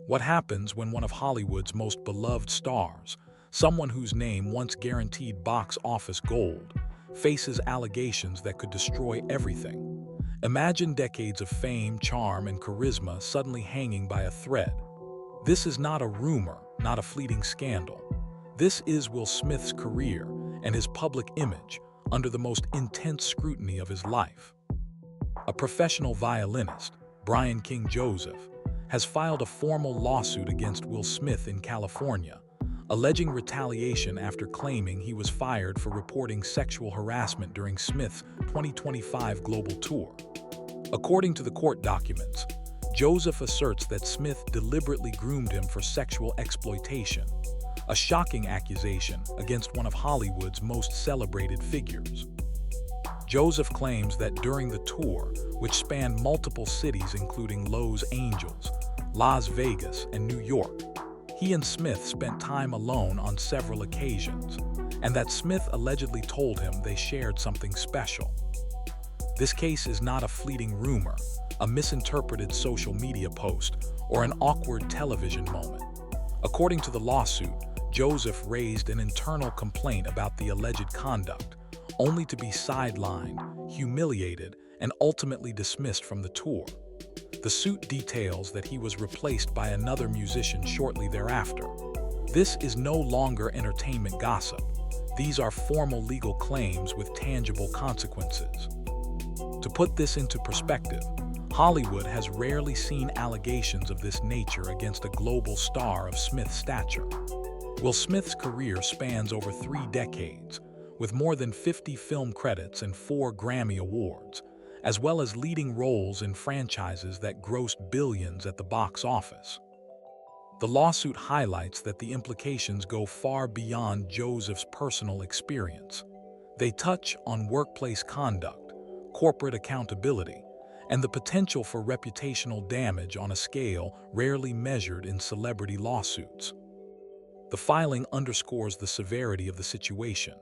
What happens when one of Hollywood's most beloved stars, someone whose name once guaranteed box office gold, faces allegations that could destroy everything? Imagine decades of fame, charm, and charisma suddenly hanging by a thread. This is not a rumor, not a fleeting scandal. This is Will Smith's career and his public image under the most intense scrutiny of his life. A professional violinist, Brian King Joseph, has filed a formal lawsuit against Will Smith in California, alleging retaliation after claiming he was fired for reporting sexual harassment during Smith's 2025 global tour. According to the court documents, Joseph asserts that Smith deliberately groomed him for sexual exploitation, a shocking accusation against one of Hollywood's most celebrated figures. Joseph claims that during the tour, which spanned multiple cities including Los Angeles, Las Vegas, and New York, he and Smith spent time alone on several occasions, and that Smith allegedly told him they shared something special. This case is not a fleeting rumor, a misinterpreted social media post, or an awkward television moment. According to the lawsuit, Joseph raised an internal complaint about the alleged conduct, only to be sidelined, humiliated, and ultimately dismissed from the tour. The suit details that he was replaced by another musician shortly thereafter. This is no longer entertainment gossip. These are formal legal claims with tangible consequences. To put this into perspective, Hollywood has rarely seen allegations of this nature against a global star of Smith's stature. Will Smith's career spans over 3 decades, with more than 50 film credits and 4 Grammy Awards, as well as leading roles in franchises that grossed billions at the box office. The lawsuit highlights that the implications go far beyond Joseph's personal experience. They touch on workplace conduct, corporate accountability, and the potential for reputational damage on a scale rarely measured in celebrity lawsuits. The filing underscores the severity of the situation,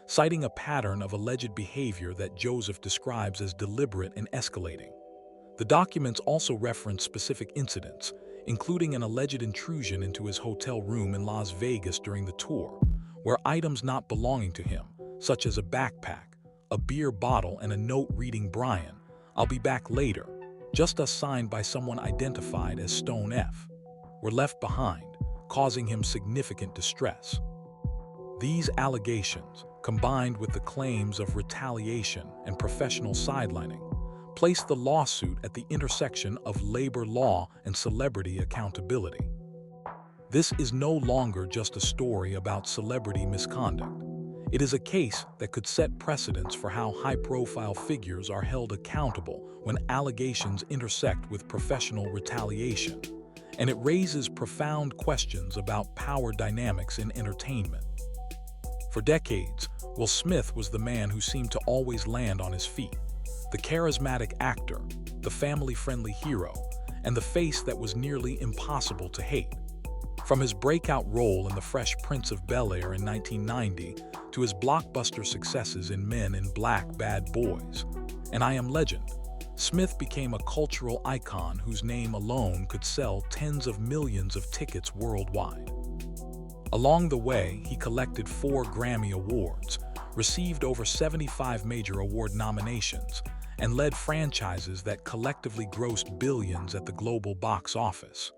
citing a pattern of alleged behavior that Joseph describes as deliberate and escalating. The documents also reference specific incidents, including an alleged intrusion into his hotel room in Las Vegas during the tour, where items not belonging to him, such as a backpack, a beer bottle, and a note reading "Brian, I'll be back later," just as signed by someone identified as Stone F., were left behind, causing him significant distress. These allegations, combined with the claims of retaliation and professional sidelining, place the lawsuit at the intersection of labor law and celebrity accountability. This is no longer just a story about celebrity misconduct. It is a case that could set precedents for how high-profile figures are held accountable when allegations intersect with professional retaliation, and it raises profound questions about power dynamics in entertainment. For decades, Will Smith was the man who seemed to always land on his feet, the charismatic actor, the family-friendly hero, and the face that was nearly impossible to hate. From his breakout role in The Fresh Prince of Bel-Air in 1990 to his blockbuster successes in Men in Black, Bad Boys, and I Am Legend, Smith became a cultural icon whose name alone could sell tens of millions of tickets worldwide. Along the way, he collected 4 Grammy Awards, received over 75 major award nominations, and led franchises that collectively grossed billions at the global box office.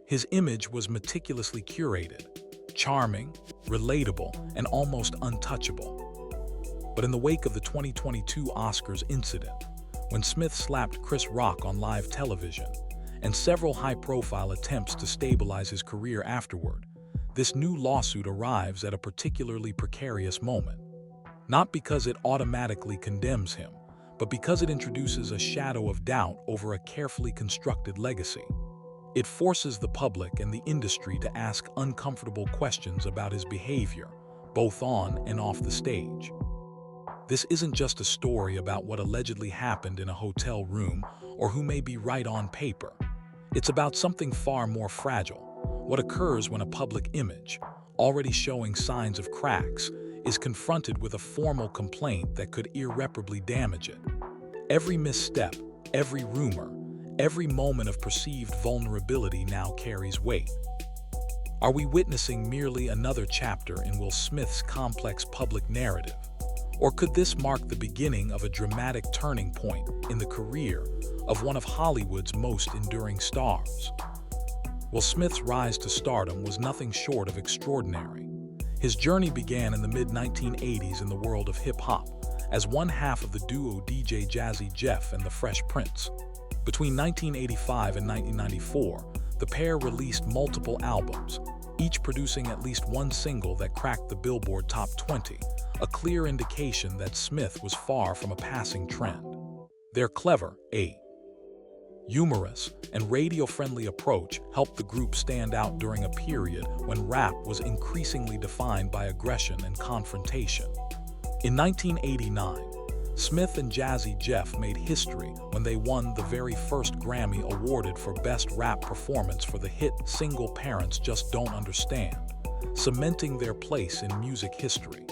His image was meticulously curated, charming, relatable, and almost untouchable. But in the wake of the 2022 Oscars incident, when Smith slapped Chris Rock on live television, and several high-profile attempts to stabilize his career afterward, this new lawsuit arrives at a particularly precarious moment. Not because it automatically condemns him, but because it introduces a shadow of doubt over a carefully constructed legacy. It forces the public and the industry to ask uncomfortable questions about his behavior, both on and off the stage. This isn't just a story about what allegedly happened in a hotel room or who may be right on paper. It's about something far more fragile. What occurs when a public image, already showing signs of cracks, is confronted with a formal complaint that could irreparably damage it. Every misstep, every rumor, every moment of perceived vulnerability now carries weight. Are we witnessing merely another chapter in Will Smith's complex public narrative? Or could this mark the beginning of a dramatic turning point in the career of one of Hollywood's most enduring stars? Will Smith's rise to stardom was nothing short of extraordinary. His journey began in the mid-1980s in the world of hip-hop, as one half of the duo DJ Jazzy Jeff and the Fresh Prince. Between 1985 and 1994, the pair released multiple albums, each producing at least one single that cracked the Billboard Top 20, a clear indication that Smith was far from a passing trend. Their clever, humorous, and radio-friendly approach helped the group stand out during a period when rap was increasingly defined by aggression and confrontation. In 1989, Smith and Jazzy Jeff made history when they won the very first Grammy awarded for Best Rap Performance for the hit single Parents Just Don't Understand, cementing their place in music history.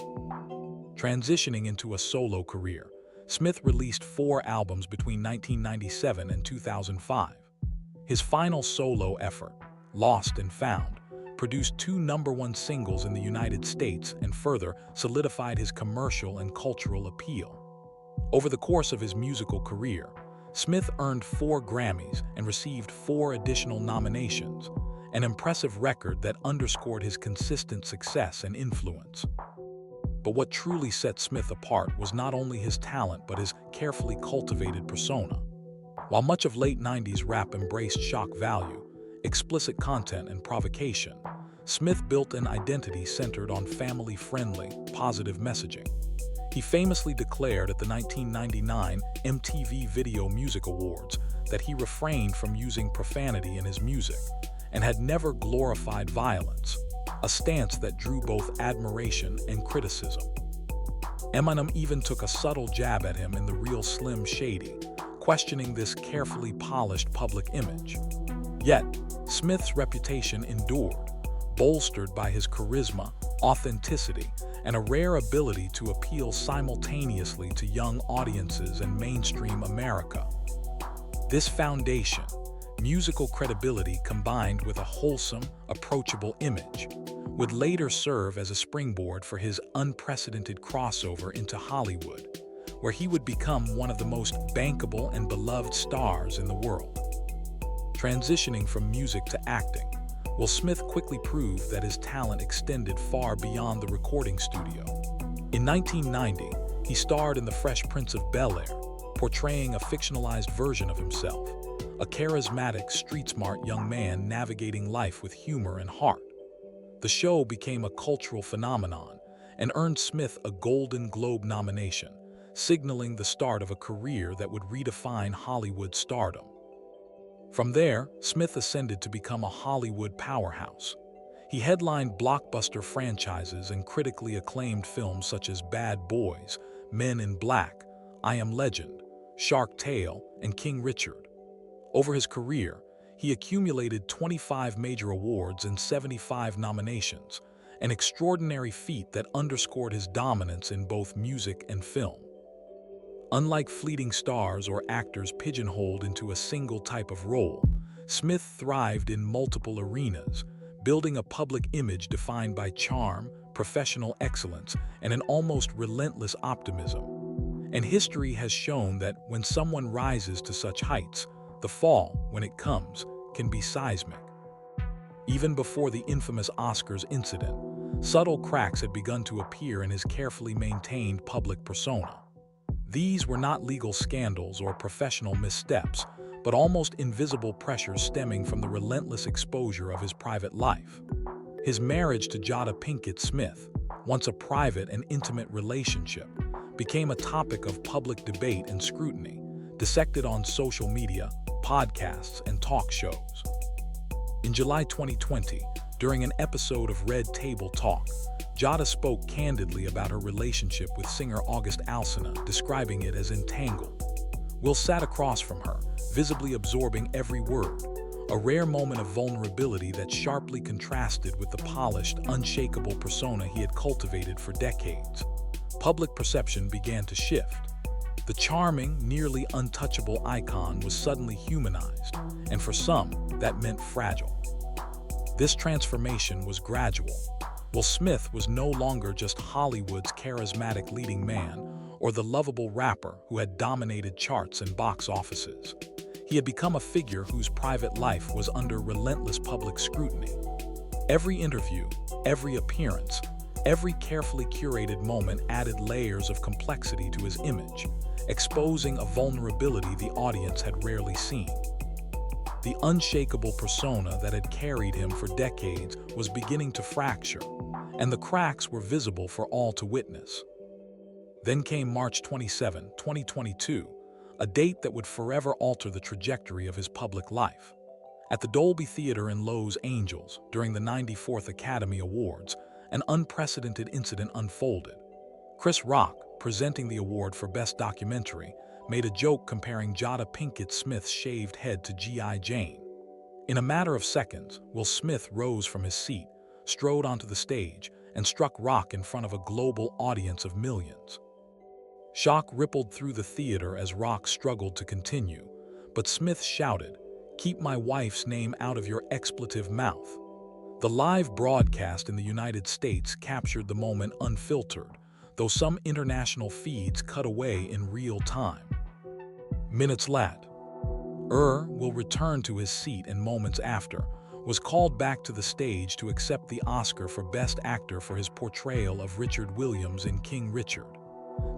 Transitioning into a solo career, Smith released 4 albums between 1997 and 2005. His final solo effort, Lost and Found, produced 2 #1 singles in the United States and further solidified his commercial and cultural appeal. Over the course of his musical career, Smith earned 4 Grammys and received 4 additional nominations, an impressive record that underscored his consistent success and influence. But what truly set Smith apart was not only his talent but his carefully cultivated persona. While much of late 90s rap embraced shock value, explicit content, and provocation, Smith built an identity centered on family-friendly, positive messaging. He famously declared at the 1999 MTV Video Music Awards that he refrained from using profanity in his music and had never glorified violence, a stance that drew both admiration and criticism. Eminem even took a subtle jab at him in The Real Slim Shady, questioning this carefully polished public image. Yet, Smith's reputation endured, bolstered by his charisma, authenticity, and a rare ability to appeal simultaneously to young audiences and mainstream America. This foundation, musical credibility combined with a wholesome, approachable image, would later serve as a springboard for his unprecedented crossover into Hollywood, where he would become one of the most bankable and beloved stars in the world. Transitioning from music to acting, Will Smith quickly proved that his talent extended far beyond the recording studio. In 1990, he starred in The Fresh Prince of Bel-Air, portraying a fictionalized version of himself, a charismatic, street-smart young man navigating life with humor and heart. The show became a cultural phenomenon and earned Smith a Golden Globe nomination, signaling the start of a career that would redefine Hollywood stardom. From there, Smith ascended to become a Hollywood powerhouse. He headlined blockbuster franchises and critically acclaimed films such as Bad Boys, Men in Black, I Am Legend, Shark Tale, and King Richard. Over his career, he accumulated 25 major awards and 75 nominations, an extraordinary feat that underscored his dominance in both music and film. Unlike fleeting stars or actors pigeonholed into a single type of role, Smith thrived in multiple arenas, building a public image defined by charm, professional excellence, and an almost relentless optimism. And history has shown that when someone rises to such heights, the fall, when it comes, can be seismic. Even before the infamous Oscars incident, subtle cracks had begun to appear in his carefully maintained public persona. These were not legal scandals or professional missteps, but almost invisible pressures stemming from the relentless exposure of his private life. His marriage to Jada Pinkett Smith, once a private and intimate relationship, became a topic of public debate and scrutiny, dissected on social media, podcasts, and talk shows. In July 2020, during an episode of Red Table Talk, Jada spoke candidly about her relationship with singer August Alsina, describing it as entangled. Will sat across from her, visibly absorbing every word, a rare moment of vulnerability that sharply contrasted with the polished, unshakable persona he had cultivated for decades. Public perception began to shift. The charming, nearly untouchable icon was suddenly humanized, and for some, that meant fragile. This transformation was gradual. Will Smith was no longer just Hollywood's charismatic leading man or the lovable rapper who had dominated charts and box offices. He had become a figure whose private life was under relentless public scrutiny. Every interview, every appearance, every carefully curated moment added layers of complexity to his image, exposing a vulnerability the audience had rarely seen. The unshakable persona that had carried him for decades was beginning to fracture, and the cracks were visible for all to witness. Then came March 27, 2022, a date that would forever alter the trajectory of his public life. At the Dolby Theater in Los Angeles, during the 94th Academy Awards, an unprecedented incident unfolded. Chris Rock, presenting the award for Best Documentary, made a joke comparing Jada Pinkett Smith's shaved head to G.I. Jane. In a matter of seconds, Will Smith rose from his seat, strode onto the stage, and struck Rock in front of a global audience of millions. Shock rippled through the theater as Rock struggled to continue, but Smith shouted, "Keep my wife's name out of your expletive mouth." The live broadcast in the United States captured the moment unfiltered, though some international feeds cut away in real time. Minutes later, Will returned to his seat and moments after, was called back to the stage to accept the Oscar for Best Actor for his portrayal of Richard Williams in King Richard.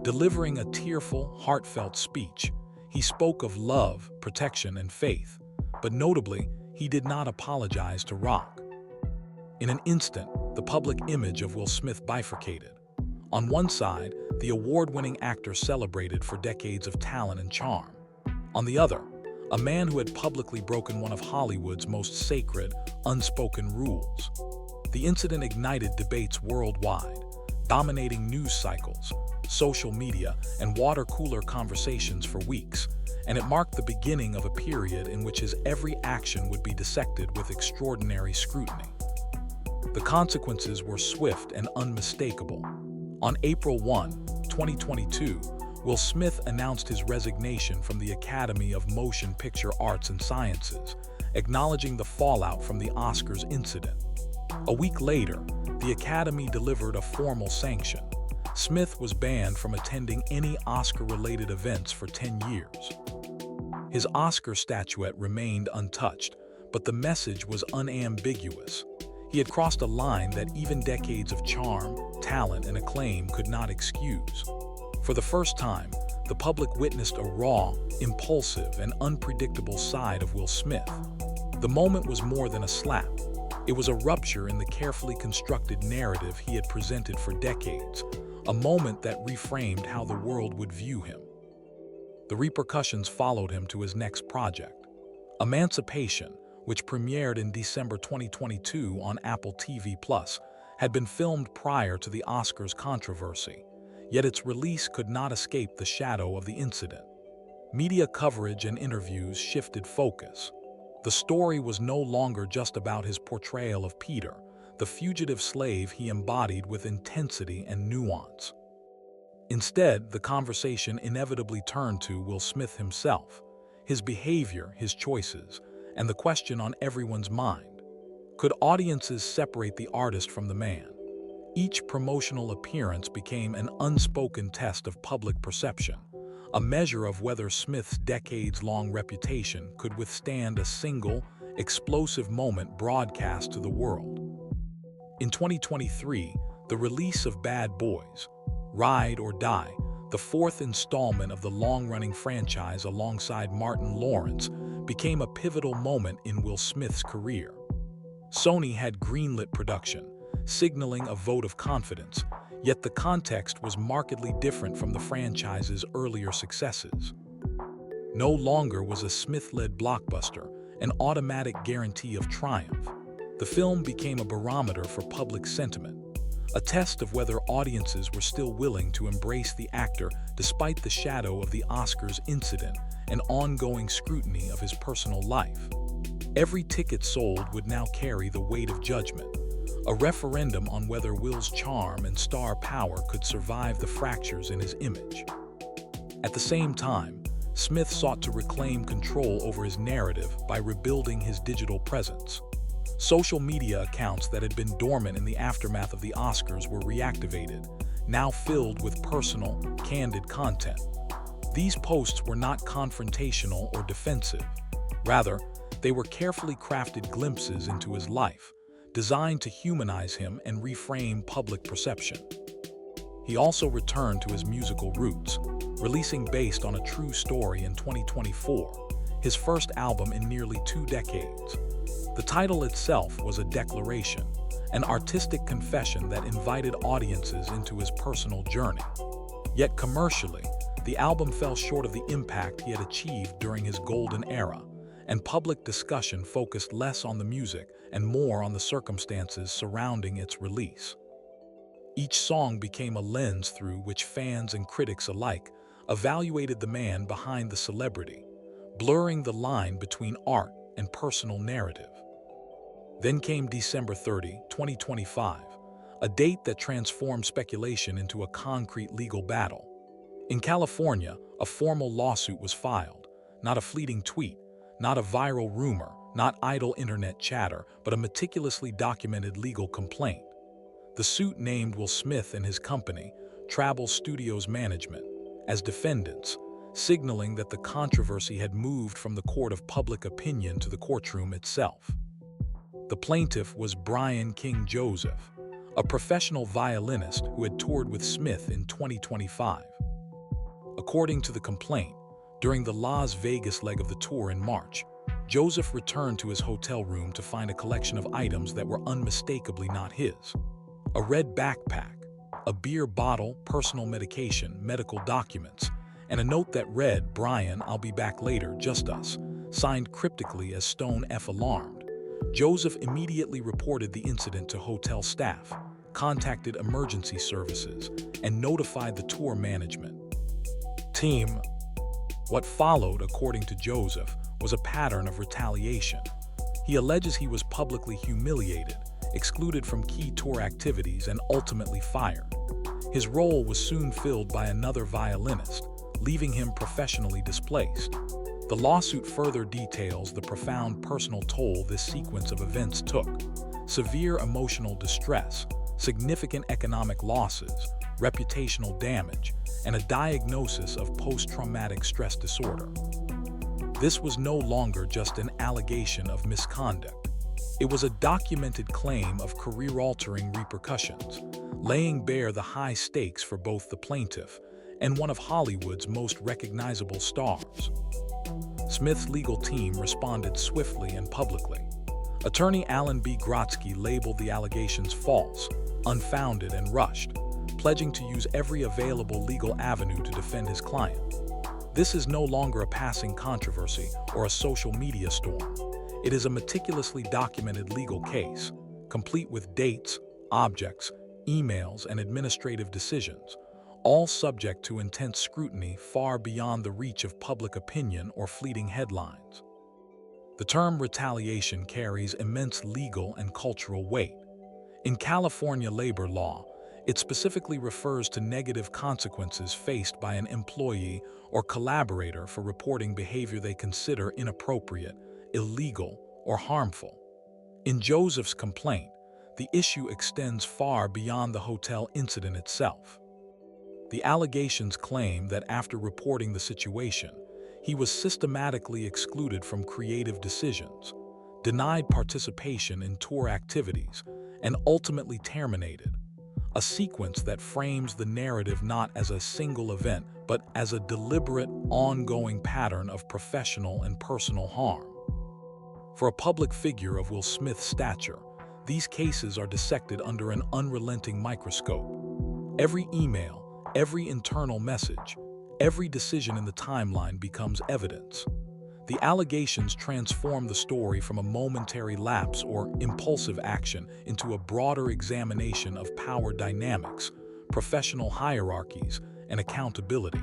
Delivering a tearful, heartfelt speech, he spoke of love, protection, and faith, but notably, he did not apologize to Rock. In an instant, the public image of Will Smith bifurcated. On one side, the award-winning actor celebrated for decades of talent and charm. On the other, a man who had publicly broken one of Hollywood's most sacred, unspoken rules. The incident ignited debates worldwide, dominating news cycles, social media, and water-cooler conversations for weeks, and it marked the beginning of a period in which his every action would be dissected with extraordinary scrutiny. The consequences were swift and unmistakable. On April 1, 2022, Will Smith announced his resignation from the Academy of Motion Picture Arts and Sciences, acknowledging the fallout from the Oscars incident. A week later, the Academy delivered a formal sanction. Smith was banned from attending any Oscar-related events for 10 years. His Oscar statuette remained untouched, but the message was unambiguous. He had crossed a line that even decades of charm, talent, and acclaim could not excuse. For the first time, the public witnessed a raw, impulsive, and unpredictable side of Will Smith. The moment was more than a slap. It was a rupture in the carefully constructed narrative he had presented for decades, a moment that reframed how the world would view him. The repercussions followed him to his next project. Emancipation, which premiered in December 2022 on Apple TV+, had been filmed prior to the Oscars controversy, yet its release could not escape the shadow of the incident. Media coverage and interviews shifted focus. The story was no longer just about his portrayal of Peter, the fugitive slave he embodied with intensity and nuance. Instead, the conversation inevitably turned to Will Smith himself, his behavior, his choices, and the question on everyone's mind: could audiences separate the artist from the man? Each promotional appearance became an unspoken test of public perception, a measure of whether Smith's decades-long reputation could withstand a single, explosive moment broadcast to the world. In 2023, the release of Bad Boys: Ride or Die, the fourth installment of the long-running franchise alongside Martin Lawrence, became a pivotal moment in Will Smith's career. Sony had greenlit production, signaling a vote of confidence, yet the context was markedly different from the franchise's earlier successes. No longer was a Smith-led blockbuster an automatic guarantee of triumph. The film became a barometer for public sentiment, a test of whether audiences were still willing to embrace the actor despite the shadow of the Oscars incident and ongoing scrutiny of his personal life. Every ticket sold would now carry the weight of judgment, a referendum on whether Will's charm and star power could survive the fractures in his image. At the same time, Smith sought to reclaim control over his narrative by rebuilding his digital presence. Social media accounts that had been dormant in the aftermath of the Oscars were reactivated, now filled with personal, candid content. These posts were not confrontational or defensive. Rather, they were carefully crafted glimpses into his life, designed to humanize him and reframe public perception. He also returned to his musical roots, releasing Based on a True Story in 2024, his first album in nearly 2 decades. The title itself was a declaration, an artistic confession that invited audiences into his personal journey. Yet commercially, the album fell short of the impact he had achieved during his golden era, and public discussion focused less on the music and more on the circumstances surrounding its release. Each song became a lens through which fans and critics alike evaluated the man behind the celebrity, blurring the line between art and personal narrative. Then came December 30, 2025, a date that transformed speculation into a concrete legal battle. In California, a formal lawsuit was filed, not a fleeting tweet, not a viral rumor, not idle internet chatter, but a meticulously documented legal complaint. The suit named Will Smith and his company, Travel Studios Management, as defendants, signaling that the controversy had moved from the court of public opinion to the courtroom itself. The plaintiff was Brian King Joseph, a professional violinist who had toured with Smith in 2025. According to the complaint, during the Las Vegas leg of the tour in March, Joseph returned to his hotel room to find a collection of items that were unmistakably not his. A red backpack, a beer bottle, personal medication, medical documents, and a note that read, "Brian, I'll be back later, just us," signed cryptically as Stone F. Alarmed. Joseph immediately reported the incident to hotel staff, contacted emergency services, and notified the tour management team. What followed, according to Joseph, was a pattern of retaliation. He alleges he was publicly humiliated, excluded from key tour activities, and ultimately fired. His role was soon filled by another violinist, leaving him professionally displaced. The lawsuit further details the profound personal toll this sequence of events took: severe emotional distress, significant economic losses, reputational damage, and a diagnosis of post-traumatic stress disorder. This was no longer just an allegation of misconduct. It was a documented claim of career-altering repercussions, laying bare the high stakes for both the plaintiff and one of Hollywood's most recognizable stars. Smith's legal team responded swiftly and publicly. Attorney Alan B. Grotsky labeled the allegations false, unfounded, and rushed, pledging to use every available legal avenue to defend his client. This is no longer a passing controversy or a social media storm. It is a meticulously documented legal case, complete with dates, objects, emails, and administrative decisions, all subject to intense scrutiny far beyond the reach of public opinion or fleeting headlines. The term retaliation carries immense legal and cultural weight. In California labor law, it specifically refers to negative consequences faced by an employee or collaborator for reporting behavior they consider inappropriate, illegal, or harmful. In Joseph's complaint, the issue extends far beyond the hotel incident itself. The allegations claim that after reporting the situation, he was systematically excluded from creative decisions, denied participation in tour activities, and ultimately terminated. A sequence that frames the narrative not as a single event, but as a deliberate, ongoing pattern of professional and personal harm. For a public figure of Will Smith's stature, these cases are dissected under an unrelenting microscope. Every email, every internal message, every decision in the timeline becomes evidence. The allegations transform the story from a momentary lapse or impulsive action into a broader examination of power dynamics, professional hierarchies, and accountability.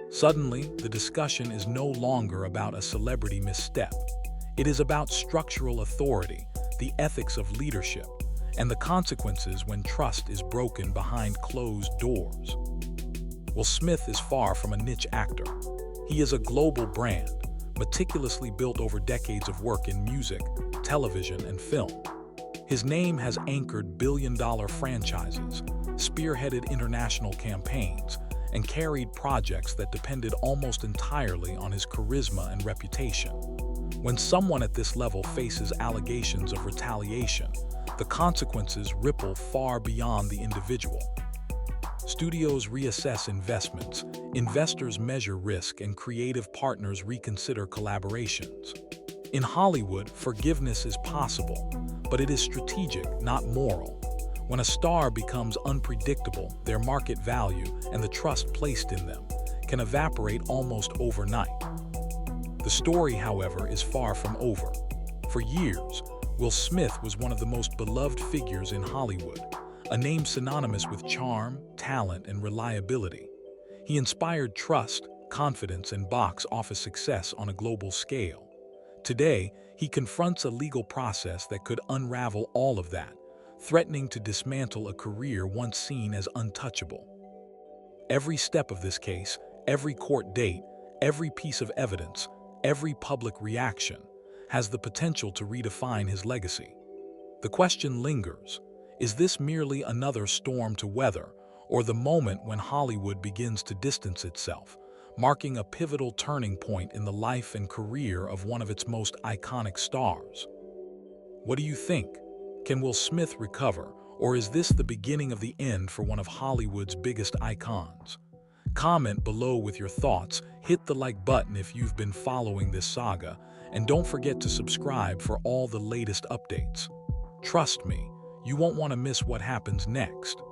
Suddenly, the discussion is no longer about a celebrity misstep. It is about structural authority, the ethics of leadership, and the consequences when trust is broken behind closed doors. Will Smith is far from a niche actor. He is a global brand, meticulously built over decades of work in music, television, and film. His name has anchored billion-dollar franchises, spearheaded international campaigns, and carried projects that depended almost entirely on his charisma and reputation. When someone at this level faces allegations of retaliation, the consequences ripple far beyond the individual. Studios reassess investments, investors measure risk, and creative partners reconsider collaborations. In Hollywood, forgiveness is possible, but it is strategic, not moral. When a star becomes unpredictable, their market value and the trust placed in them can evaporate almost overnight. The story, however, is far from over. For years, Will Smith was one of the most beloved figures in Hollywood, a name synonymous with charm, talent, and reliability. He inspired trust, confidence, and box office success on a global scale. Today, he confronts a legal process that could unravel all of that, threatening to dismantle a career once seen as untouchable. Every step of this case, every court date, every piece of evidence, every public reaction has the potential to redefine his legacy. The question lingers: is this merely another storm to weather, or the moment when Hollywood begins to distance itself, marking a pivotal turning point in the life and career of one of its most iconic stars? What do you think? Can Will Smith recover, or is this the beginning of the end for one of Hollywood's biggest icons? Comment below with your thoughts, hit the like button if you've been following this saga, and don't forget to subscribe for all the latest updates. Trust me, you won't want to miss what happens next.